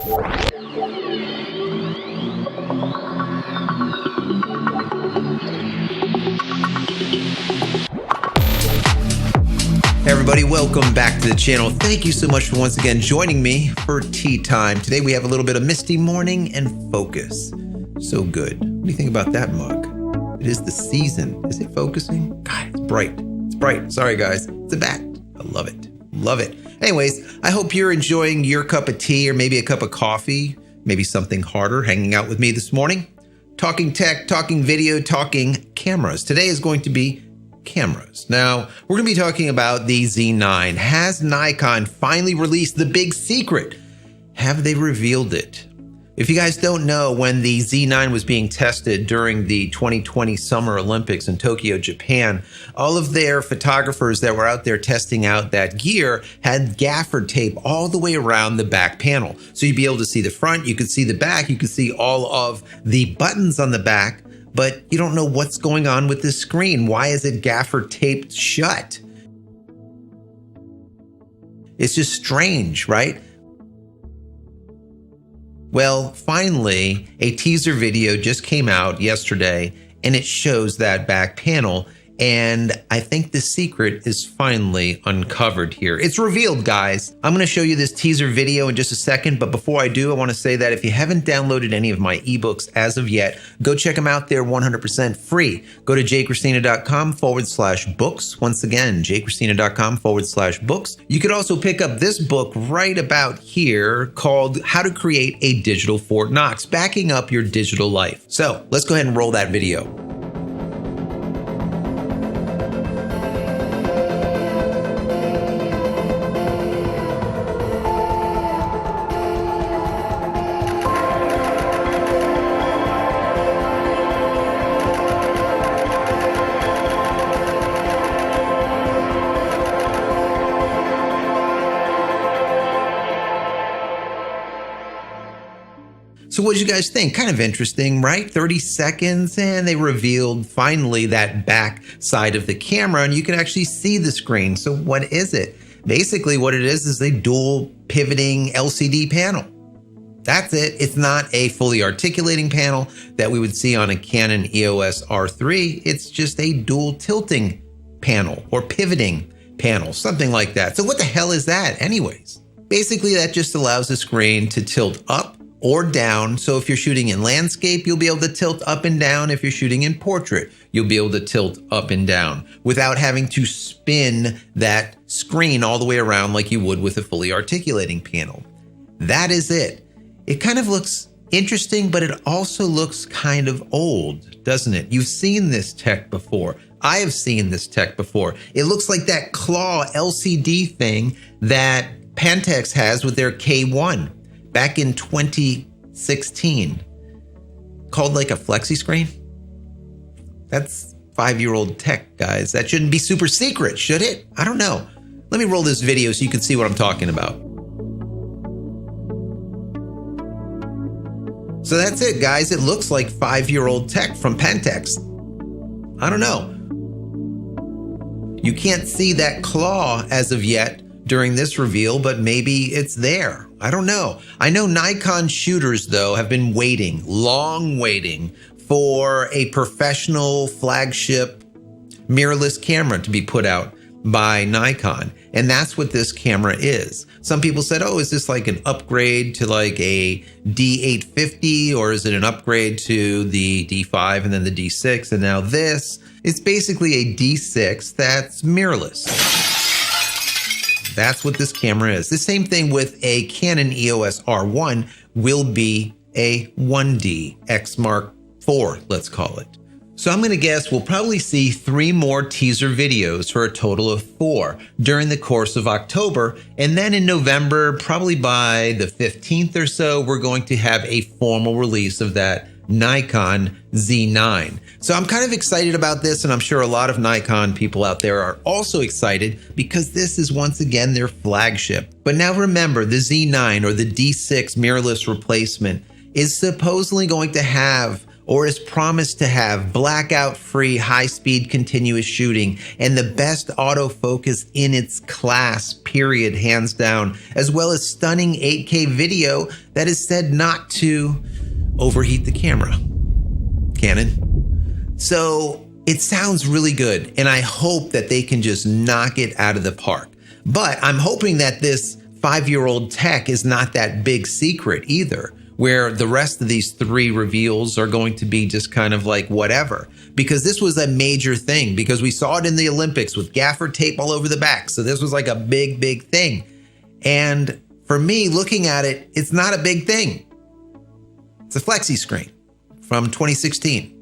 Hey everybody, welcome back to the channel. Thank you so much for once again joining me for tea time. Today we have a little bit of misty morning and focus. So good. What do you think about that mug? It is the season. Is it focusing? God, it's bright. It's bright. Sorry guys, it's a bat. I love it. Love it. Anyways, I hope you're enjoying your cup of tea or maybe a cup of coffee, maybe something harder, hanging out with me this morning. Talking tech, talking video, talking cameras. Today is going to be cameras. Now, we're going to be talking about the Z9. Has Nikon finally released the big secret? Have they revealed it? If you guys don't know, when the Z9 was being tested during the 2020 Summer Olympics in Tokyo, Japan, all of their photographers that were out there testing out that gear had gaffer tape all the way around the back panel. So you'd be able to see the front, you could see the back, you could see all of the buttons on the back, but you don't know what's going on with this screen. Why is it gaffer taped shut? It's just strange, right? Well, finally, a teaser video just came out yesterday, and it shows that back panel. And I think the secret is finally uncovered here. It's revealed, guys. I'm going to show you this teaser video in just a second. But before I do, I want to say that if you haven't downloaded any of my ebooks as of yet, go check them out. They're 100% free. Go to JCristina.com/books. Once again, JCristina.com/books. You could also pick up this book right about here called How to Create a Digital Fort Knox, backing up your digital life. So let's go ahead and roll that video. So what did you guys think? Kind of interesting, right? 30 seconds and they revealed finally that back side of the camera and you can actually see the screen. So what is it? Basically what it is a dual pivoting LCD panel. That's it. It's not a fully articulating panel that we would see on a Canon EOS R3. It's just a dual tilting panel or pivoting panel, something like that. So what the hell is that anyways? Basically that just allows the screen to tilt up or down. So if you're shooting in landscape, you'll be able to tilt up and down. If you're shooting in portrait, you'll be able to tilt up and down without having to spin that screen all the way around like you would with a fully articulating panel. That is it. It kind of looks interesting, but it also looks kind of old, doesn't it? You've seen this tech before. I have seen this tech before. It looks like that claw LCD thing that Pentax has with their K1. Back in 2016, called like a flexi screen. That's 5-year-old tech, guys. That shouldn't be super secret, should it? I don't know. Let me roll this video so you can see what I'm talking about. So that's it, guys. It looks like 5-year-old tech from Pentax. I don't know. You can't see that claw as of yet during this reveal, but maybe it's there. I don't know. I know Nikon shooters, though, have been waiting, long waiting, for a professional flagship mirrorless camera to be put out by Nikon. And that's what this camera is. Some people said, oh, is this like an upgrade to like a D850, or is it an upgrade to the D5 and then the D6? And now this, it's basically a D6 that's mirrorless. That's what this camera is. The same thing with a Canon EOS R1 will be a 1D X Mark IV, let's call it. So I'm going to guess we'll probably see 3 more teaser videos for a total of 4 during the course of October. And then in November, probably by the 15th or so, we're going to have a formal release of that Nikon Z9. So I'm kind of excited about this, and I'm sure a lot of Nikon people out there are also excited because this is once again their flagship. But now remember, the Z9 or the D6 mirrorless replacement is supposedly going to have or is promised to have blackout-free, high-speed continuous shooting and the best autofocus in its class, period, hands down, as well as stunning 8K video that is said not to overheat the camera. Canon. So it sounds really good, and I hope that they can just knock it out of the park. But I'm hoping that this 5-year-old tech is not that big secret either, where the rest of these 3 reveals are going to be just kind of like whatever. Because this was a major thing, because we saw it in the Olympics with gaffer tape all over the back. So this was like a big, big thing. And for me, looking at it, it's not a big thing. It's a flexi screen from 2016.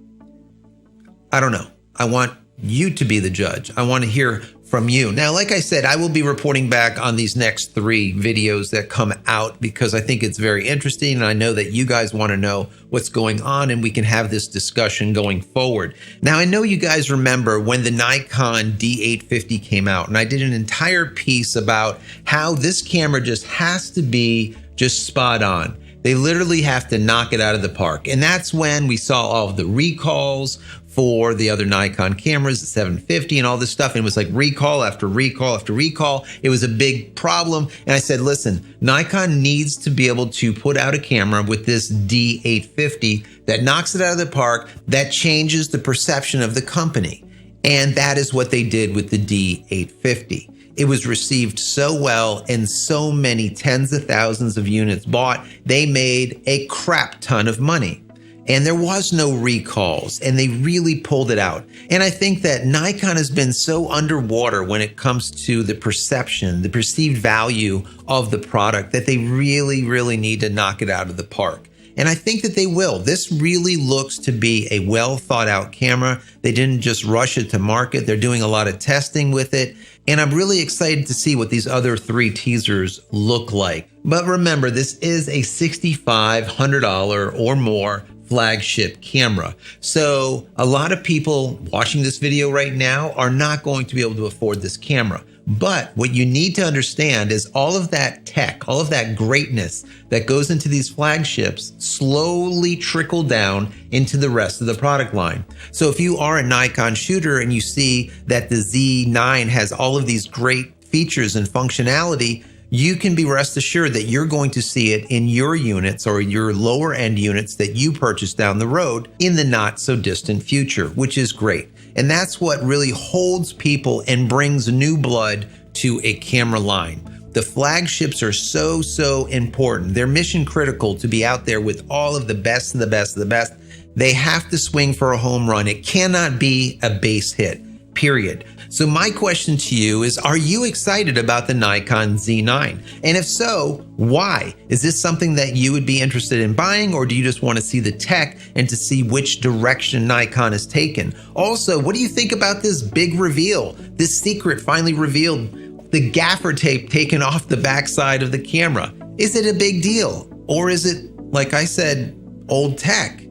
I don't know. I want you to be the judge. I want to hear from you. Now, like I said, I will be reporting back on these next 3 videos that come out because I think it's very interesting. And I know that you guys want to know what's going on and we can have this discussion going forward. Now, I know you guys remember when the Nikon D850 came out, and I did an entire piece about how this camera just has to be just spot on. They literally have to knock it out of the park. And that's when we saw all of the recalls for the other Nikon cameras, the 750 and all this stuff. And it was like recall after recall after recall. It was a big problem. And I said, listen, Nikon needs to be able to put out a camera with this D850 that knocks it out of the park, that changes the perception of the company. And that is what they did with the D850. It was received so well and so many tens of thousands of units bought, they made a crap ton of money. And there was no recalls, and they really pulled it out. And I think that Nikon has been so underwater when it comes to the perception, the perceived value of the product, that they really, really need to knock it out of the park. And I think that they will. This really looks to be a well thought out camera. They didn't just rush it to market. They're doing a lot of testing with it. And I'm really excited to see what these other 3 teasers look like. But remember, this is a $6,500 or more flagship camera. So a lot of people watching this video right now are not going to be able to afford this camera. But what you need to understand is all of that tech, all of that greatness that goes into these flagships slowly trickle down into the rest of the product line. So if you are a Nikon shooter and you see that the Z9 has all of these great features and functionality, you can be rest assured that you're going to see it in your units or your lower end units that you purchase down the road in the not so distant future, which is great. And that's what really holds people and brings new blood to a camera line. The flagships are so, so important. They're mission critical to be out there with all of the best of the best of the best. They have to swing for a home run. It cannot be a base hit, period. So my question to you is, are you excited about the Nikon Z9? And if so, why? Is this something that you would be interested in buying, or do you just want to see the tech and to see which direction Nikon has taken? Also, what do you think about this big reveal? This secret finally revealed, the gaffer tape taken off the backside of the camera. Is it a big deal? Or is it, like I said, old tech?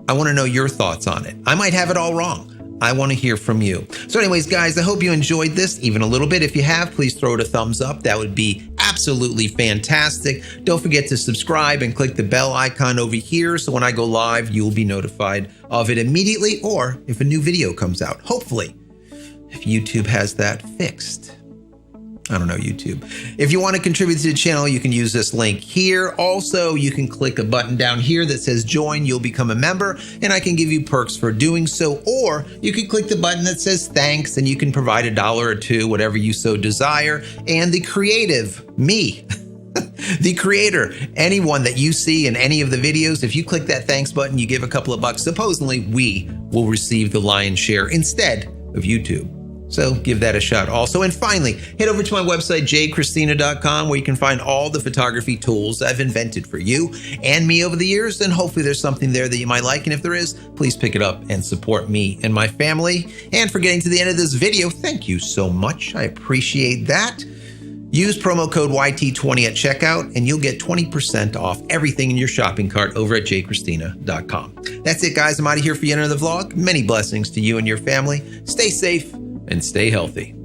I want to know your thoughts on it. I might have it all wrong. I want to hear from you. So anyways, guys, I hope you enjoyed this even a little bit. If you have, please throw it a thumbs up. That would be absolutely fantastic. Don't forget to subscribe and click the bell icon over here so when I go live, you will be notified of it immediately, or if a new video comes out, hopefully, if YouTube has that fixed. I don't know, YouTube. If you want to contribute to the channel, you can use this link here. Also, you can click a button down here that says join. You'll become a member and I can give you perks for doing so. Or you can click the button that says thanks and you can provide $1 or $2, whatever you so desire. And the creative, me, the creator, anyone that you see in any of the videos, if you click that thanks button, you give a couple of bucks. Supposedly, we will receive the lion's share instead of YouTube. So give that a shot also. And finally, head over to my website, JCristina.com, where you can find all the photography tools I've invented for you and me over the years. And hopefully there's something there that you might like. And if there is, please pick it up and support me and my family. And for getting to the end of this video, thank you so much. I appreciate that. Use promo code YT20 at checkout and you'll get 20% off everything in your shopping cart over at JCristina.com. That's it, guys. I'm out of here for yet another vlog. Many blessings to you and your family. Stay safe and stay healthy.